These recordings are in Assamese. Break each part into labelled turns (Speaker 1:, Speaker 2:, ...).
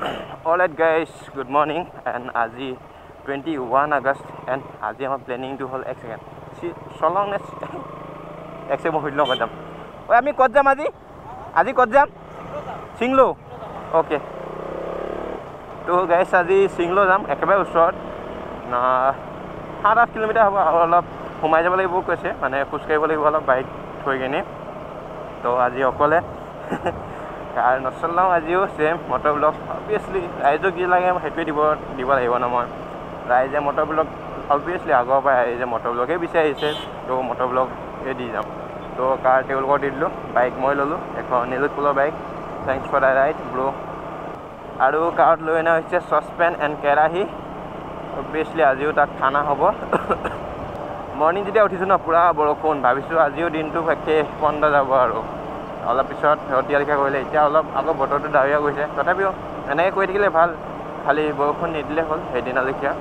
Speaker 1: Alright guys, good morning and আজি 21 August and আজি আমাৰ প্লেনিং টু হল এক সেকেন্ড সলং নে এক সেকেন্ড হইল কত যাম ওই আমি কত যাম আজি কত যাম সিংলো ওকে তো গাইস আজি সিংলো যাম একেবাৰে ওচৰত 7-8 কিলোমিটাৰ হ'ব অলপ সোমাই যাব লাগিব কৈছে মানে খোজ কাঢ়িব লাগিব অলপ বাইক থৈ কিনে তো আজি অকলে কাৰ নচলাও আজিও সেম মটৰ ব্লগ অবভিয়াছলি ৰাইজক কি লাগে হেতুৱে দিব লাগিব ন মই ৰাইজে মটৰ ব্লগ অবভিয়াছলি আগৰ পৰা ৰাইজে মটৰ ব্লগে বিচাৰিছে তো মটৰ ব্লগ দি যাম তো কাৰ তেওঁলোকক দি দিলোঁ বাইক মই ল'লোঁ এখন নীলোৎপলৰ bike thanks for the ride bro' আৰু কাৰত লৈ অনা হৈছে চচপেন এণ্ড কেৰাহী অবভিয়াছলি আজিও তাত খানা হ'ব মৰ্ণিং যেতিয়া উঠিছোঁ ন পূৰা বৰষুণ ভাবিছোঁ আজিও দিনটো একে বন্ধ যাব আৰু অলপ পিছত ৰ'দ দিয়া লিখা কৰিলে এতিয়া অলপ আকৌ বতৰটো ডাৱৰীয়া গৈছে তথাপিও এনেকৈ কৰি থাকিলে ভাল খালি বৰষুণ নিদিলে হ'ল সেইদিনা লিখীয়া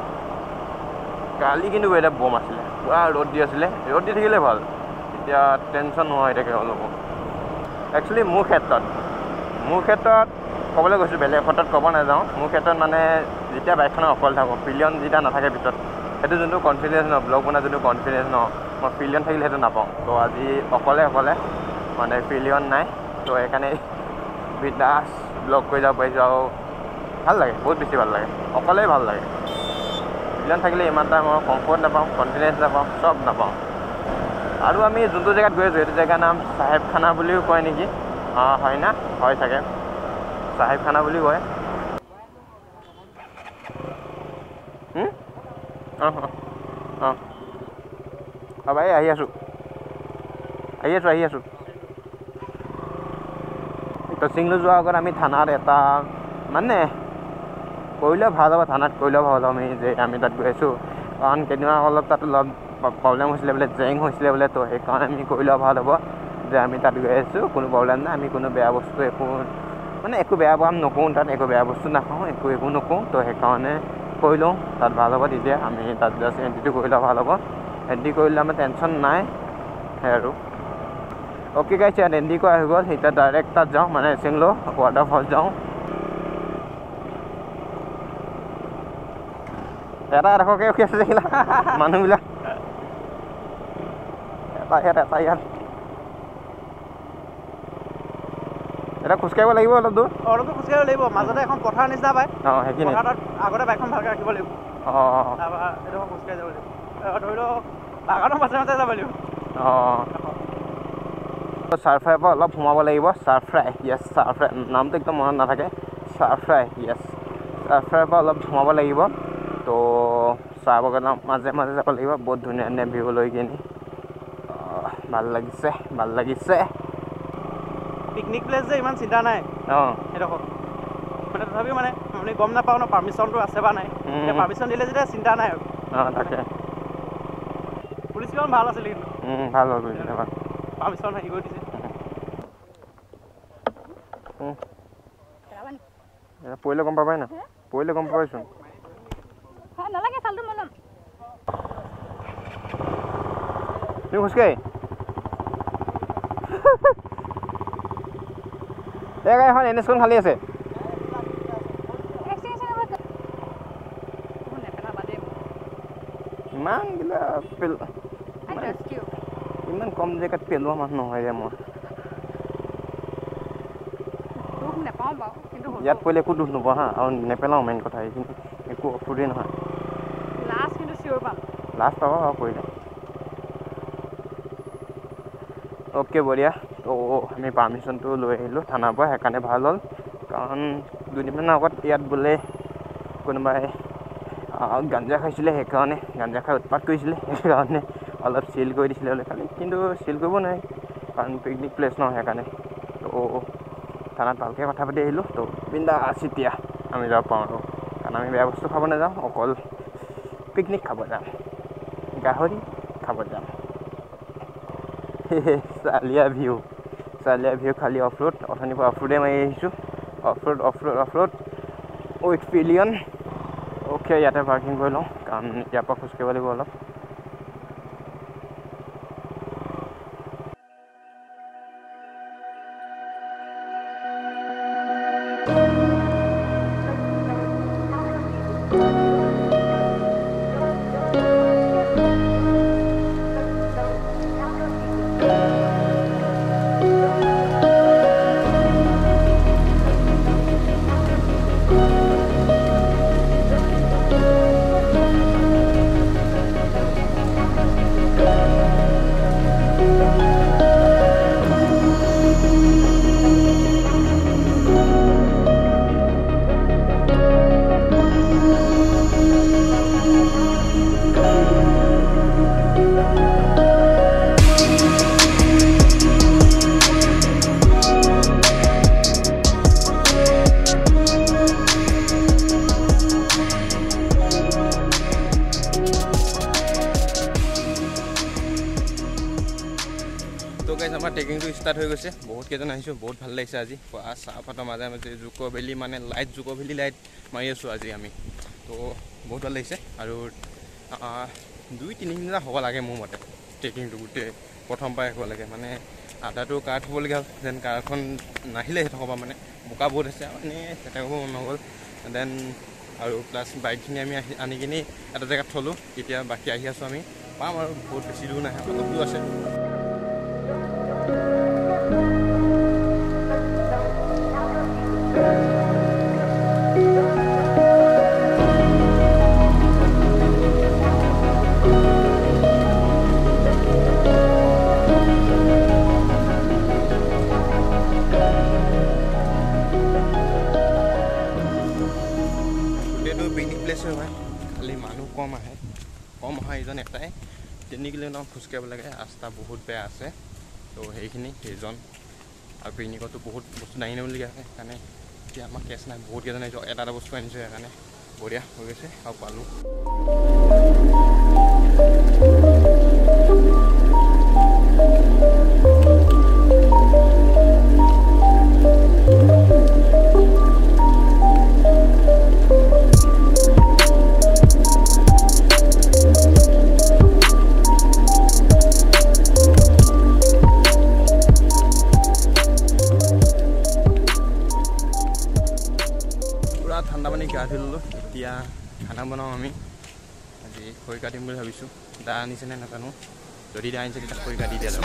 Speaker 1: কালি কিন্তু ৱেডাৰ বম আছিলে পূৰা ৰ'দ দি আছিলে ৰ'দ দি থাকিলে ভাল এতিয়া টেনশ্যন নোহোৱা হৈ থাকে অলপ একচুৱেলি মোৰ ক্ষেত্ৰত ক'বলৈ গৈছোঁ বেলেগ ক্ষেত্ৰত ক'ব নাযাওঁ মোৰ ক্ষেত্ৰত মানে যেতিয়া বাইকখনত অকল থাকোঁ পিলিয়ন যেতিয়া নাথাকে ভিতৰত সেইটো যোনটো কনফিডেঞ্চ ন ব্লগ বনোৱা যোনটো কনফিডেঞ্চ ন মই পিলিয়ন থাকিলে সেইটো নাপাওঁ তো আজি অকলে মানে পিলিয়ন নাই তো সেইকাৰণে বিন্দাছ ব্লগ কৰি যাব পাৰিছোঁ আৰু ভাল লাগে বহুত বেছি ভাল লাগে অকলেই ভাল লাগে পিলিয়ন থাকিলে ইমান এটা মই কমফৰ্ট নাপাওঁ কনফিডেঞ্চ নাপাওঁ চব নাপাওঁ আৰু আমি যোনটো জেগাত গৈ আছোঁ সেইটো জেগাৰ নাম চাহেব খানা বুলিও কয় নেকি হয় না হয় চাগে চাহেব খানা বুলি কয় ভাই আহি আছোঁ তো চিংলো যোৱাৰ আগত আমি থানাত এটা মানে কৰিলেও ভাল হ'ব থানাত কৰিলেও ভাল হ'ব যে আমি তাত গৈ আছোঁ কাৰণ কেইদিনমান অলপ তাত অলপ প্ৰব্লেম হৈছিলে বোলে জেং হৈছিলে বোলে তো সেইকাৰণে আমি কৰিলেও ভাল হ'ব যে আমি তাত গৈ আছোঁ কোনো প্ৰব্লেম নাই আমি কোনো বেয়া বস্তু একো বেয়া কাম নকৰোঁ তাত একো বেয়া বস্তু নাখাওঁ একো নকৰোঁ তো সেইকাৰণে কৰি লওঁ তাত ভাল হ'ব তেতিয়া আমি তাত জাষ্ট এণ্ট্ৰিটো কৰিলেও ভাল হ'ব এণ্ট্ৰি কৰিলে আমাৰ টেনশ্যন নাই সেই আৰু অ'কে গাইছ ইয়াত এণ্ট্ৰি কৰা হৈ গ'ল এতিয়া ডাইৰেক্ট তাত যাওঁ মানে চিংলো ৱাটাৰফল যাওঁ এটা এডোখৰকৈ ৰখি আছে দেখিলা মানুহবিলাক এটা ইয়াত এটা খোজকাঢ়িব লাগিব অলপ দূৰ
Speaker 2: খোজকাঢ়িব লাগিব মাজতে এখন পথাৰ নিচিনা পায়
Speaker 1: সেইখিনি
Speaker 2: পথাৰত আগতে বাইকখন ভালকৈ ৰাখিব লাগিব তাৰপৰা এইডোখৰ খোজকাঢ়ি যাব লাগিব ধৰি লওক বাগানৰ মাজে মাজে যাব লাগিব
Speaker 1: চাৰফ্ৰাইৰ পৰা অলপ সোমাব লাগিব চাৰফ্ৰাই নামটো একদম মনত নাথাকে চাৰফ্ৰাই চাৰফ্ৰাইৰ পৰা অলপ সোমাব লাগিব তো চাহ বাগানৰ মাজে মাজে যাব লাগিব বহুত ধুনীয়া ধুনীয়া ভিউ লৈ কিনি ভাল লাগিছে
Speaker 2: পিকনিক প্লেচ যে ইমান চিন্তা নাই সেইডোখৰ মানে তথাপিও মানে আমি গম নাপাওঁ ন পাৰ্মিশ্যনটো আছে বা নাই পাৰ্মিশ্যন দিলে যেতিয়া চিন্তা নাই আৰু
Speaker 1: তাকে
Speaker 2: পুলিচকেইখন ভাল আছিলে কিন্তু
Speaker 1: ভাল হ'ল
Speaker 2: পাৰ্মিশ্যন হেৰি কৰি দিছে
Speaker 1: পৰিলে গম পাবাই না পৰিলে গম পাবাইচোন
Speaker 3: নালাগে চালটো মই ল'ম
Speaker 1: তুমি খোজকাঢ়ি এই গাড়ী এখন NS-খন খালী আছে ইমান কম জেগাত পেলোৱা মানুহ নহয় যে মই ইয়াত পৰিলে একো দুখ নোপোৱা হা আৰু নেপেলাওঁ মেইন কথা এইখিনি একো অসুবিধা নহয় লাষ্ট পাবা বাৰু পৰিলে অ'কে বঢ়িয়া তো আমি পাৰ্মিশ্যনটো লৈ আহিলোঁ থানাৰ পৰা সেইকাৰণে ভাল হ'ল কাৰণ দুদিনমানৰ আগত ইয়াত বোলে কোনোবাই গাঞ্জা খাইছিলে সেইকাৰণে গাঞ্জা খাই উৎপাত কৰিছিলে সেইকাৰণে অলপ চিল কৰি দিছিলে বোলে খালি কিন্তু চিল কৰিব নোৱাৰি কাৰণ পিকনিক প্লেচ ন সেইকাৰণে তো থানাত ভালকৈ কথা পাতি আহিলোঁ তো বিন্দাছ এতিয়া আমি যাব পাৰোঁ আৰু কাৰণ আমি বেয়া বস্তু খাব নাযাওঁ অকল পিকনিক খাব যাম গাহৰি খাব যাম চালিয়া ভিউ খালি অফৰোড অথনিৰ পৰা অফৰোডে মাৰি আহিছোঁ অফৰোড উইথ পিলিয়ন অ'কে ইয়াতে পাৰ্কিং কৰি লওঁ কাৰণ ইয়াৰ পৰা খোজকাঢ়িব লাগিব অলপ ট্ৰেকিংটো ষ্টাৰ্ট হৈ গৈছে বহুত কেইজন আহিছোঁ বহুত ভাল লাগিছে আজি চাহপাতৰ মাজে মাজে জুকো ভেলি মানে লাইট জুকো ভেলি লাইট মাৰি আছোঁ আজি আমি তো বহুত ভাল লাগিছে আৰু 2-3 দিন হ'ব লাগে মোৰ মতে ট্ৰেকিংটো গোটেই প্ৰথম পাই হ'ব লাগে মানে আধাটো কাৰ থ'বলগীয়া হ'ল যেন কাৰখন নাহিলে সেইটো হ'ব মানে বোকা বহুত আছে মানে তেনেকৈ মন নগ'ল দেন আৰু প্লাছ বাইকখিনি আমি আনি কিনি এটা জেগাত থ'লোঁ এতিয়া বাকী আহি আছোঁ আমি পাম আৰু বহুত বেছি দূৰ নাহে অলপ দূৰ আছে খালি মানুহ কম আহে এইজন এটাই 3 কিলোমিটাৰ খোজকাঢ়িব লাগে ৰাস্তা বহুত বেয়া আছে তো সেইজন আৰু পিকনিকতো বহুত বস্তু দাঙি নিবলগীয়া হয় সেইকাৰণে এতিয়া আমাৰ কেছ নাই বহুত কেইজন আহিছোঁ এটা বস্তু আনিছোঁ সেইকাৰণে বঢ়িয়া হৈ গৈছে আৰু পালোঁ ঠাণ্ডা পানী গা ধুই ল'লোঁ এতিয়া খানা বনাওঁ আমি আজি খৰি কাটিম বুলি ভাবিছোঁ দা আনিছে নে নাজানো যদি দা আনিছে তেতিয়া খৰি কাটি দিয়া যাব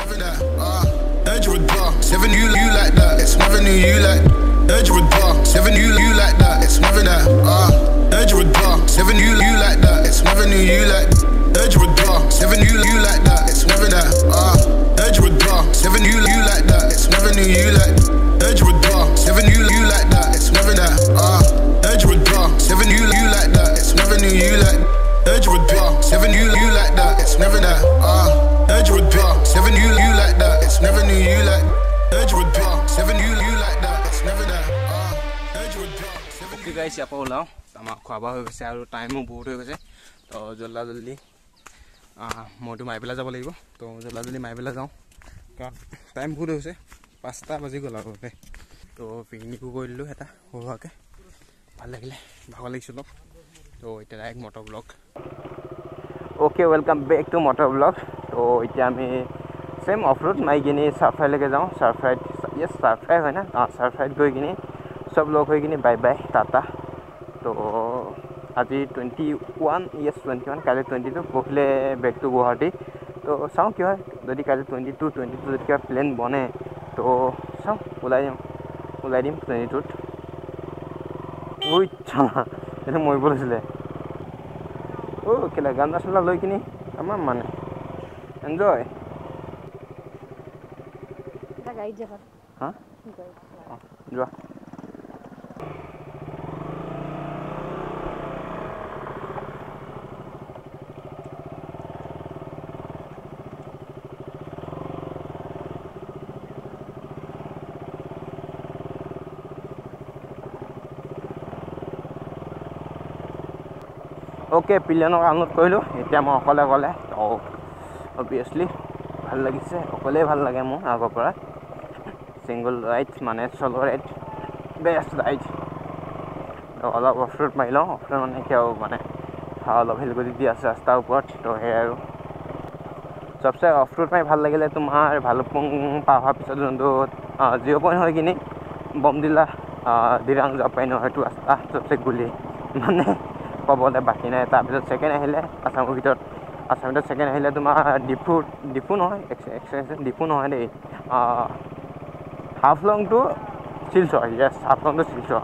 Speaker 1: ইয়াৰ পৰা ওলাওঁ আমাৰ খোৱা বোৱা হৈ গৈছে আৰু টাইমো বহুত হৈ গৈছে তো জল্দি মইতো মাৰি পেলাই যাব লাগিব তো জল্দি মাৰি পেলাই যাওঁ কাৰণ টাইম বহুত হৈছে 5টা বাজি গ'ল আৰু তো পিকনিকো কৰিলোঁ এটা সৰুভাৱে ভাল লাগিলে ভাগৰ লাগিছিল অলপ তো এতিয়া direct motor blog okay welcome back to motor blog তো এতিয়া আমি চেম অফ ৰোড মাৰি কিনি চাৰফ্ৰাইলৈকে যাওঁ চাৰফ্ৰাইত চাৰফ্ৰাই হয় না চাৰফ্ৰাইত গৈ কিনি চব লগ হৈ কিনি বাই বাই টাটা তো আজি 21 কাইলৈ 22 পৰহিলে বেক টু গুৱাহাটী তো চাওঁ কি হয় যদি কাইলৈ 22 যদি কিবা প্লেন বনে তো চাওঁ ওলাই দিম 22ত এইটো মৰিব লৈছিলে কেলে গান চালা লৈ কিনি আমাৰ মানে এনজয় হা যোৱা অ'কে প্লেনক আনলোড কৰিলোঁ এতিয়া মই অকলে অবভিয়াছলি ভাল লাগিছে অকলেই ভাল লাগে মোৰ আগৰ পৰা ছিংগল ৰাইড মানে চল' ৰাইড বেষ্ট ৰাইড অলপ অফ ৰোড মাৰি লওঁ অফ ৰোড মানে কিয় মানে অলপ হিলগুলি দি আছে ৰাস্তাৰ ওপৰত তো সেয়াই আৰু চবচে অফ ৰোড মাৰি ভাল লাগিলে তোমাৰ ভালুকপুং পাৰ হোৱাৰ পিছত যোনটো 0 পইণ্ট হৈ কিনি বমদিলা দিৰাং যাব পাৰি ন সেইটো ৰাস্তা চবচে গুলি মানে ক'বলৈ বাকী নাই তাৰপিছত ছেকেণ্ড আহিলে আছামৰ ভিতৰত ছেকেণ্ড আহিলে তোমাৰ ডিফু নহয় ডিফু নহয় দেই হাফলংটো শিলচৰ হাফলংটো শিলচৰ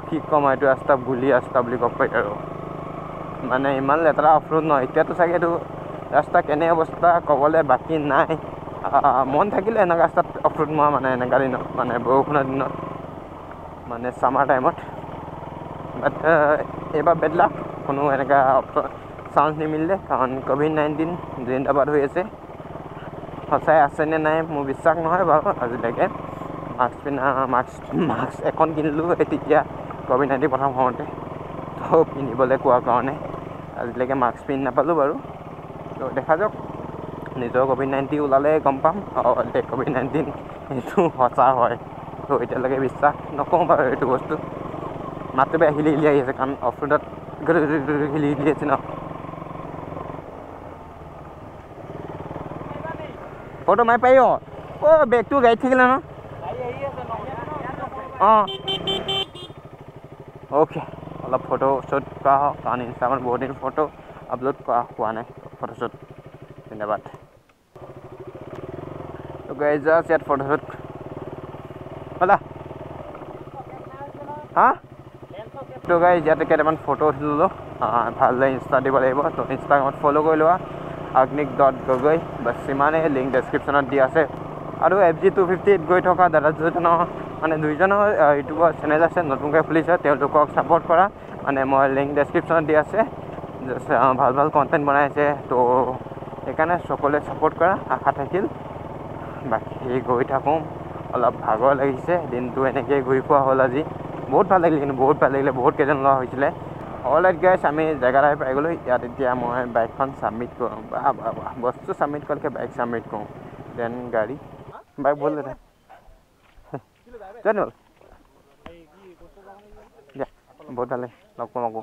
Speaker 1: কি ক'ম এইটো ৰাস্তা গুলি ৰাস্তা বুলি ক'ব পাৰি আৰু মানে ইমান লেতেৰা অফ ৰোড নহয় এতিয়াতো চাগে এইটো ৰাস্তা কেনে অৱস্থা ক'বলৈ বাকী নাই মন থাকিলে এনেকুৱা ৰাস্তাত অফ ৰোড মৰা মানে এনেকুৱা দিনত মানে বৰষুণৰ দিনত মানে ছামাৰ টাইমত বাট এইবাৰ বেড লাক কোনো এনেকুৱা চান্স নিমিলিলে কাৰণ COVID-19 জিন্দাবাদ হৈ আছে সঁচাই আছেনে নাই মোৰ বিশ্বাস নহয় বাৰু আজিলৈকে মাস্ক এখন কিনিলোঁ তেতিয়া COVID-19 প্ৰথম হওঁতে তো পিন্ধিবলৈ কোৱাৰ কাৰণে আজিলৈকে মাস্ক পিন্ধি নাপালোঁ বাৰু তো দেখা যাওক নিজৰ COVID-19 ওলালে গম পাম এতিয়া COVID-19 এইটো সঁচা হয় তো এতিয়ালৈকে বিশ্বাস নকৰোঁ বাৰু এইটো বস্তু মাতটো বেয়া হিলি হিলি আহি আছে কাৰণ অফ ৰোডত হিলি হিলি আছে ন ফটো মাৰি পাৰি বেগটো গাড়ীত থাকিলে ন অঁ অ'কে অলপ ফটো শ্বুট কৰা হওক কাৰণ ইনষ্টাগ্ৰামত বহুত দিন ফটো আপলোড কৰা হোৱা নাই ফটোশ্বুট ধন্যবাদ তো গাইজ জাষ্ট ইয়াত ফটোশ্বুট হ'লা হা তো গাইজ ইয়াতে কেইটামান ফটো উঠি ল'লোঁ ভালদৰে ইনষ্টা দিব লাগিব তো ইনষ্টাগ্ৰামত ফ'ল' কৰি লোৱা agnik.gogoi বাছ ইমানেই লিংক ডেছক্ৰিপশ্যনত দি আছে আৰু FG250 গৈ থকা দাদা দুজনৰ মানে দুইজনৰ ইউটিউবৰ চেনেল আছে নতুনকৈ খুলিছে তেওঁলোকক ছাপোৰ্ট কৰা মানে মই লিংক ডেছক্ৰিপশ্যনত দি আছে ভাল ভাল কণ্টেণ্ট বনাই আছে তো সেইকাৰণে সকলোৱে ছাপোৰ্ট কৰা আশা থাকিল বাকী গৈ থাকোঁ অলপ ভাগৰ লাগিছে দিনটো এনেকৈ ঘূৰি ফুৰা হ'ল আজি বহুত ভাল লাগিলে কিন্তু বহুত ভাল লাগিলে বহুত কেইজন লোৱা হৈছিলে অলৰাইট গাইজ আমি জেগাত আহি পাই গ'লোঁ ইয়াত এতিয়া মই বাইকখন ছাবমিট কৰোঁ বা বস্তু ছাবমিট কৰাতকৈ বাইক ছাবমিট কৰোঁ দেন গাড়ী বাইক বল দাদা জানো দিয়া বহুত ভাল লাগে লগ পাম আকৌ